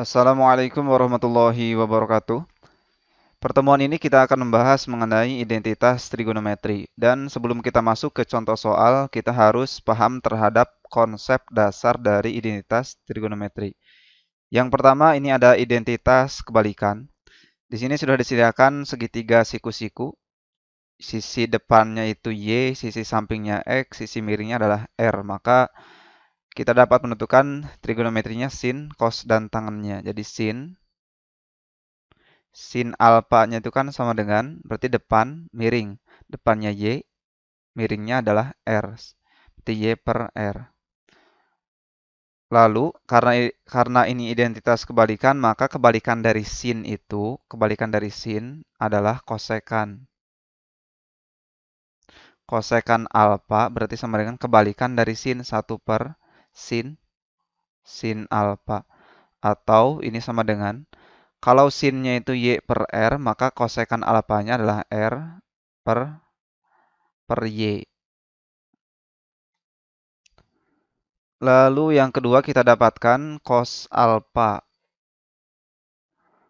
Assalamualaikum warahmatullahi wabarakatuh. Pertemuan ini kita akan membahas mengenai identitas trigonometri. Dan sebelum kita masuk ke contoh soal, kita harus paham terhadap konsep dasar dari identitas trigonometri. Yang pertama ini ada identitas kebalikan. Di sini sudah disediakan segitiga siku-siku. Sisi depannya itu Y, sisi sampingnya X, sisi miringnya adalah R. Maka kita dapat menentukan trigonometrinya sin, cos, dan tangennya. Jadi sin alpanya itu kan sama dengan berarti depan miring. Depannya Y, miringnya adalah R. Berarti Y per R. Lalu karena ini identitas kebalikan, maka kebalikan dari sin adalah kosekan. Kosekan alfa berarti sama dengan kebalikan dari sin 1/sin alfa. Atau ini sama dengan kalau sinnya itu Y per R, maka kosekan alfanya adalah R per Y. Lalu yang kedua kita dapatkan cos alpha.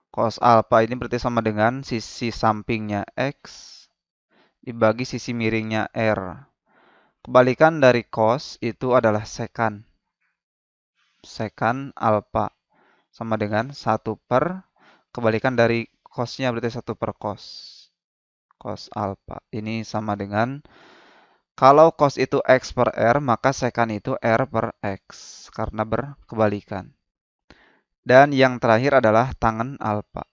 Cos alpha ini berarti sama dengan sisi sampingnya X dibagi sisi miringnya R. Kebalikan dari cos itu adalah sekan. Sekan alpha sama dengan 1 per kebalikan dari cosnya berarti 1 per cos. Cos alpha. Ini sama dengan kalau cos itu X per R, maka sekan itu R per X karena berkebalikan. Dan yang terakhir adalah tangen alpha.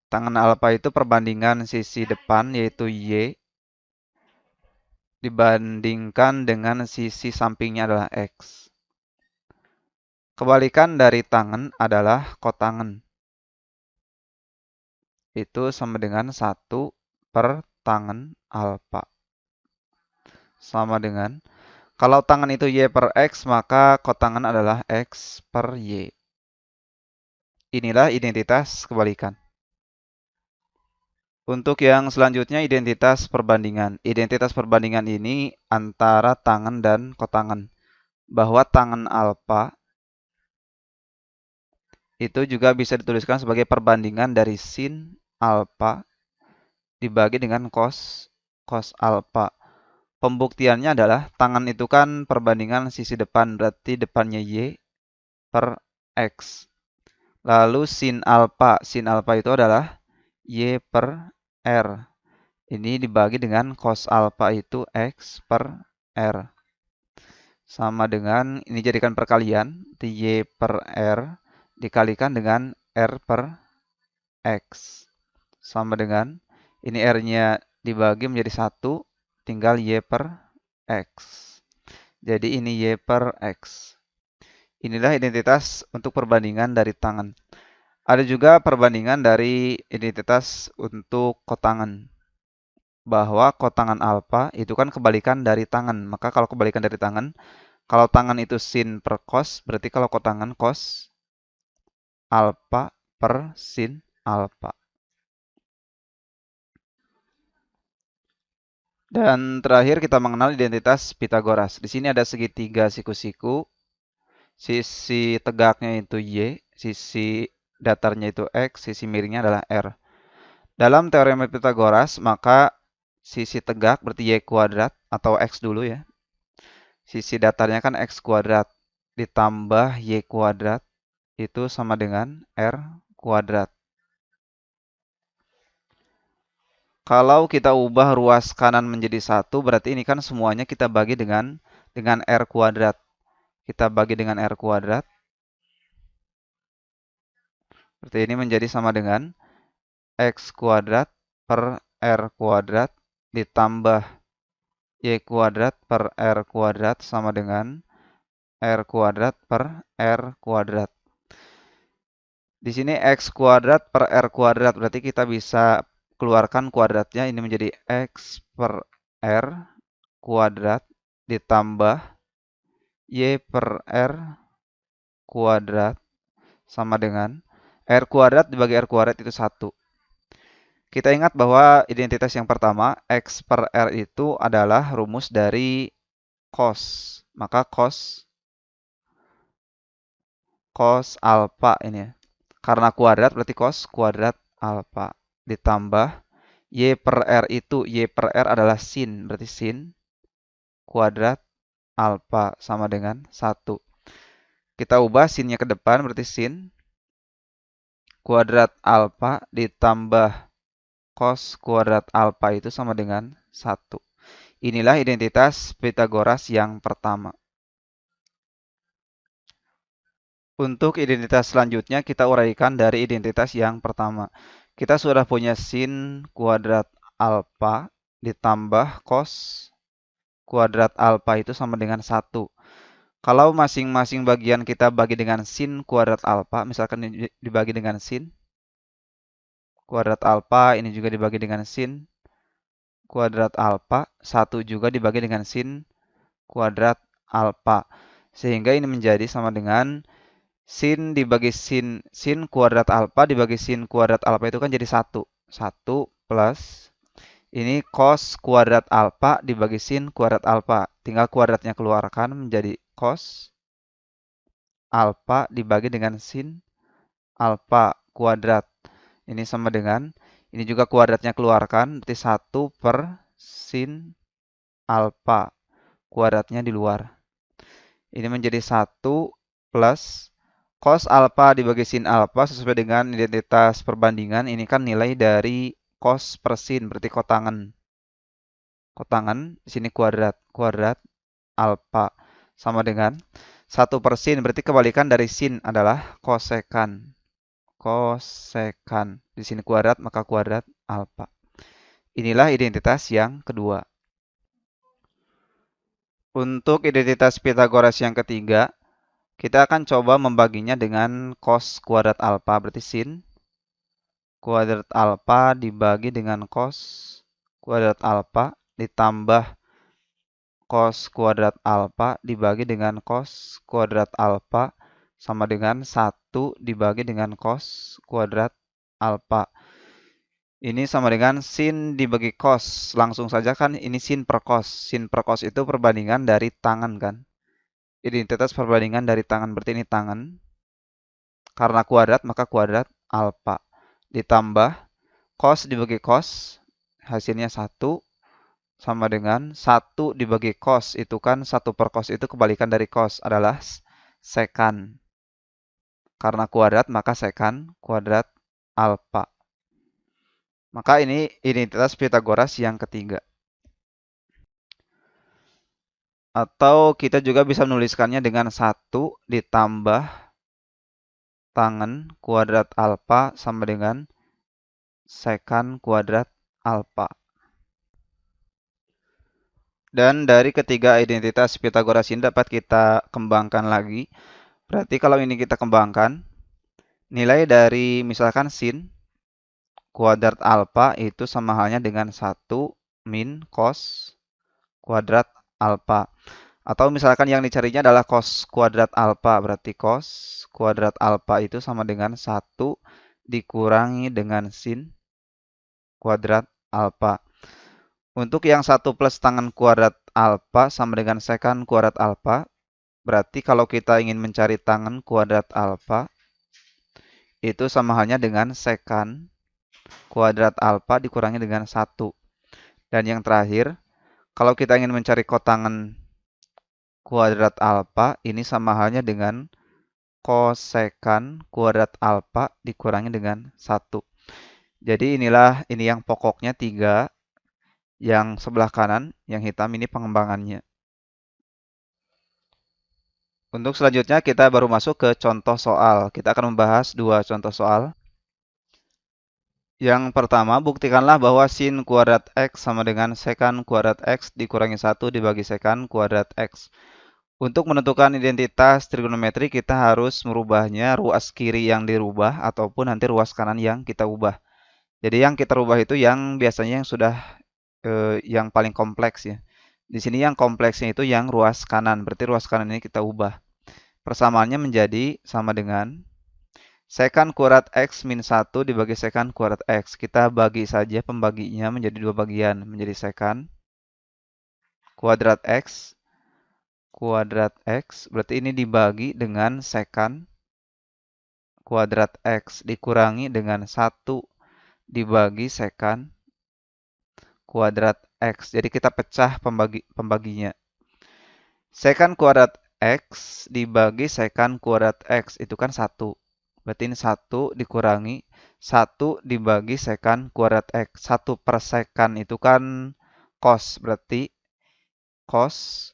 Tangen alpha itu perbandingan sisi depan yaitu Y dibandingkan dengan sisi sampingnya adalah X. Kebalikan dari tangen adalah kotangen. Itu sama dengan 1 per tangen alpha. Sama dengan kalau tangen itu Y per X, maka kotangen adalah X per Y. Inilah identitas kebalikan. Untuk yang selanjutnya identitas perbandingan. Identitas perbandingan ini antara tangen dan kotangen. Bahwa tangen alfa itu juga bisa dituliskan sebagai perbandingan dari sin alfa dibagi dengan cos alfa. Pembuktiannya adalah tangen itu kan perbandingan sisi depan, berarti depannya Y per X. Lalu sin alfa itu adalah Y per R. Ini dibagi dengan cos alfa itu X per R. Sama dengan, ini jadikan perkalian, Y per R dikalikan dengan R per X. Sama dengan, ini R-nya dibagi menjadi 1, tinggal Y per X. Jadi ini Y per X. Inilah identitas untuk perbandingan dari tangen. Ada juga perbandingan dari identitas untuk kotangen. Bahwa kotangan alfa itu kan kebalikan dari tangen. Maka kalau kebalikan dari tangen, kalau tangen itu sin per cos, berarti kalau kotangan cos alfa per sin alfa. Dan terakhir kita mengenal identitas Pitagoras. Di sini ada segitiga siku-siku. Sisi tegaknya itu Y, sisi datarnya itu X, sisi miringnya adalah R. Dalam teorema Pitagoras, maka sisi tegak berarti Y kuadrat atau X dulu ya. Sisi datarnya kan X kuadrat ditambah Y kuadrat itu sama dengan R kuadrat. Kalau kita ubah ruas kanan menjadi 1, berarti ini kan semuanya kita bagi dengan R kuadrat. Kita bagi dengan R kuadrat. Berarti ini menjadi sama dengan X kuadrat per R kuadrat ditambah Y kuadrat per R kuadrat sama dengan R kuadrat per R kuadrat. Di sini X kuadrat per R kuadrat, berarti kita bisa keluarkan kuadratnya, ini menjadi X per R kuadrat ditambah Y per R kuadrat sama dengan R kuadrat dibagi R kuadrat itu 1. Kita ingat bahwa identitas yang pertama, X per R itu adalah rumus dari cos. Maka cos cos alfa ini ya. Karena kuadrat berarti cos kuadrat alfa ditambah y per r itu, y per r adalah sin, berarti sin kuadrat alfa sama dengan 1. Kita ubah sinnya ke depan, berarti sin kuadrat alfa ditambah cos kuadrat alfa itu sama dengan 1. Inilah identitas Pythagoras yang pertama. Untuk identitas selanjutnya kita uraikan dari identitas yang pertama. Kita sudah punya sin kuadrat alfa ditambah cos kuadrat alfa itu sama dengan 1. Kalau masing-masing bagian kita bagi dengan sin kuadrat alfa, misalkan ini dibagi dengan sin kuadrat alfa, ini juga dibagi dengan sin kuadrat alfa, 1 juga dibagi dengan sin kuadrat alfa. Sehingga ini menjadi sama dengan sin dibagi sin kuadrat alfa dibagi sin kuadrat alfa itu kan jadi 1. 1 plus ini cos kuadrat alfa dibagi sin kuadrat alfa. Tinggal kuadratnya keluarkan menjadi cos alfa dibagi dengan sin alfa kuadrat. Ini sama dengan, ini juga kuadratnya keluarkan, berarti 1 per sin alfa. Kuadratnya di luar. Ini menjadi 1 plus cos alfa dibagi sin alfa sesuai dengan identitas perbandingan. Ini kan nilai dari cos per sin, berarti kotangan. Kotangan, di sini kuadrat. Kuadrat alfa sama dengan 1 per sin, berarti kebalikan dari sin adalah kosekan. Kosekan. Di sini kuadrat, maka kuadrat alfa. Inilah identitas yang kedua. Untuk identitas Pythagoras yang ketiga, kita akan coba membaginya dengan cos kuadrat alfa, berarti sin kuadrat alfa dibagi dengan cos kuadrat alfa ditambah cos kuadrat alfa dibagi dengan cos kuadrat alfa sama dengan 1 dibagi dengan cos kuadrat alfa. Ini sama dengan sin dibagi cos. Langsung saja kan ini sin per cos. Sin per cos itu perbandingan dari tangan kan. Identitas perbandingan dari tangan, berarti ini tangan. Karena kuadrat, maka kuadrat alfa. Ditambah cos dibagi cos, hasilnya 1 sama dengan 1 dibagi cos. Itu kan 1 per cos itu kebalikan dari cos adalah sekan. Karena kuadrat, maka sekan kuadrat alfa. Maka ini identitas Pythagoras yang ketiga. Atau kita juga bisa menuliskannya dengan 1 ditambah tangan kuadrat alfa sama dengan sekan kuadrat alfa. Dan dari ketiga identitas Pythagoras ini dapat kita kembangkan lagi. Berarti kalau ini kita kembangkan, nilai dari misalkan sin kuadrat alfa itu sama halnya dengan 1 min cos kuadrat alfa. Atau misalkan yang dicarinya adalah cos kuadrat alfa, berarti cos kuadrat alfa itu sama dengan 1 dikurangi dengan sin kuadrat alfa. Untuk yang 1 plus tangan kuadrat alfa sama dengan sekan kuadrat alfa, berarti kalau kita ingin mencari tangan kuadrat alfa, itu sama halnya dengan sekan kuadrat alfa dikurangi dengan 1. Dan yang terakhir, kalau kita ingin mencari kotangan kuadrat alfa, ini sama halnya dengan kosekan kuadrat alfa dikurangi dengan 1. Jadi ini yang pokoknya 3. Yang sebelah kanan, yang hitam ini pengembangannya. Untuk selanjutnya kita baru masuk ke contoh soal. Kita akan membahas 2 contoh soal. Yang pertama, buktikanlah bahwa sin kuadrat X sama dengan sekan kuadrat X dikurangi 1 dibagi sekan kuadrat X. Untuk menentukan identitas trigonometri, kita harus merubahnya ruas kiri yang dirubah ataupun nanti ruas kanan yang kita ubah. Jadi yang kita rubah itu yang biasanya yang sudah yang paling kompleks ya. Di sini yang kompleksnya itu yang ruas kanan. Berarti ruas kanan ini kita ubah. Persamaannya menjadi sama dengan sekan kuadrat X min 1 dibagi sekan kuadrat X. Kita bagi saja pembaginya menjadi 2 bagian. Menjadi sekan kuadrat X. Kuadrat X. Berarti ini dibagi dengan sekan kuadrat X dikurangi dengan 1 dibagi sekan kuadrat X. Jadi kita pecah pembaginya. Sekan kuadrat X dibagi sekan kuadrat X itu kan 1. Berarti ini 1 dikurangi 1 dibagi sekan kuadrat X. 1 per sekan itu kan cos. Berarti cos,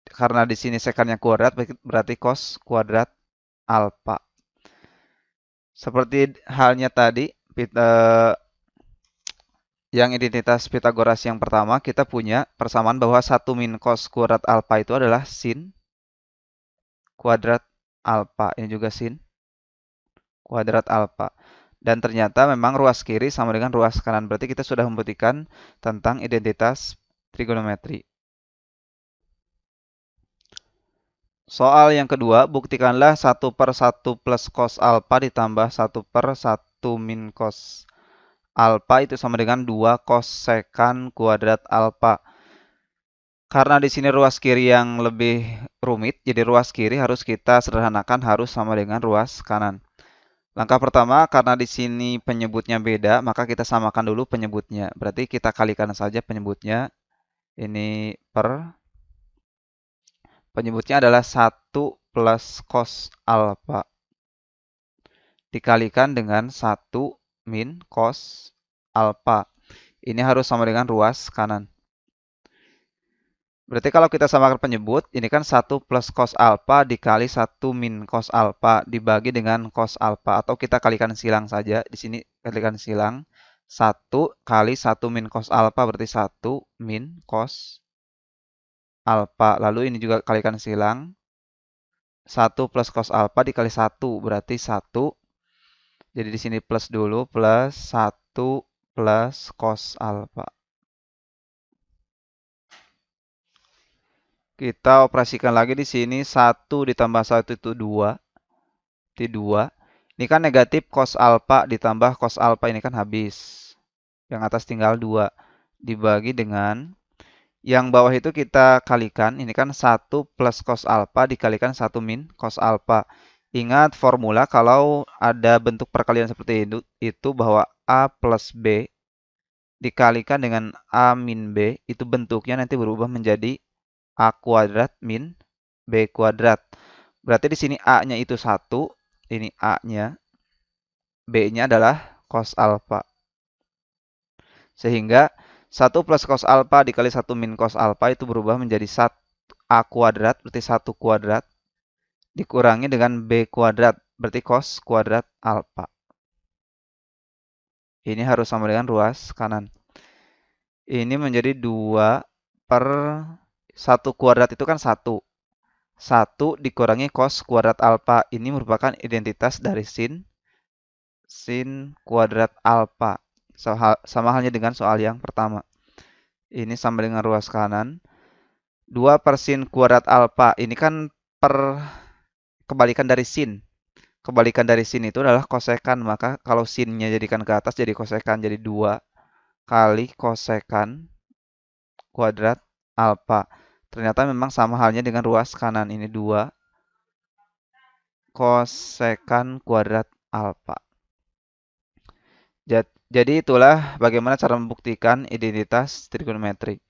karena di sini sekannya kuadrat, berarti cos kuadrat alfa. Seperti halnya tadi, yang identitas Pitagoras yang pertama, kita punya persamaan bahwa 1 min cos kuadrat alfa itu adalah sin kuadrat alfa. Ini juga sin kuadrat alfa. Dan ternyata memang ruas kiri sama dengan ruas kanan. Berarti kita sudah membuktikan tentang identitas trigonometri. Soal yang kedua, buktikanlah 1 per 1 plus cos alfa ditambah 1 per 1 min cos alfa itu sama dengan 2 cos sekan kuadrat alfa. Karena di sini ruas kiri yang lebih rumit, jadi ruas kiri harus kita sederhanakan harus sama dengan ruas kanan. Langkah pertama, karena di sini penyebutnya beda, maka kita samakan dulu penyebutnya. Berarti kita kalikan saja penyebutnya. Ini per penyebutnya adalah 1 plus cos alfa dikalikan dengan 1 min cos alfa. Ini harus sama dengan ruas kanan. Berarti kalau kita samakan penyebut, ini kan 1 plus cos alfa dikali 1 min cos alfa dibagi dengan cos alfa. Atau kita kalikan silang saja. Di sini kalikan silang. 1 kali 1 min cos alfa berarti 1 min cos alfa. Lalu ini juga kalikan silang. 1 plus cos alfa dikali 1 berarti 1. Jadi di sini plus dulu. Plus 1 plus cos alfa. Kita operasikan lagi di sini 1 ditambah 1 itu 2. Di 2. Ini kan negatif cos alfa ditambah cos alfa ini kan habis. Yang atas tinggal 2. Dibagi dengan yang bawah itu kita kalikan. Ini kan 1 plus cos alfa dikalikan 1 min cos alfa. Ingat formula kalau ada bentuk perkalian seperti itu bahwa A plus B dikalikan dengan A min B itu bentuknya nanti berubah menjadi A kuadrat min B kuadrat. Berarti di sini A-nya itu 1, ini A-nya, B-nya adalah cos alfa. Sehingga 1 plus cos alfa dikali 1 min cos alfa itu berubah menjadi A kuadrat, berarti 1 kuadrat, dikurangi dengan B kuadrat, berarti cos kuadrat alfa. Ini harus sama dengan ruas kanan. Ini menjadi 2 per 1 kuadrat itu kan 1. 1 dikurangi cos kuadrat alfa. Ini merupakan identitas dari sin kuadrat alfa. Sama halnya dengan soal yang pertama. Ini sama dengan ruas kanan. 2 per sin kuadrat alfa. Ini kan per kebalikan dari sin. Kebalikan dari sin itu adalah kosekan. Maka kalau sinnya jadikan ke atas jadi kosekan. Jadi 2 kali kosekan kuadrat alfa. Ternyata memang sama halnya dengan ruas kanan. Ini 2 kosekan kuadrat alfa. Jadi itulah bagaimana cara membuktikan identitas trigonometri.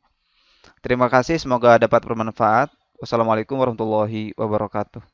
Terima kasih, semoga dapat bermanfaat. Wassalamualaikum warahmatullahi wabarakatuh.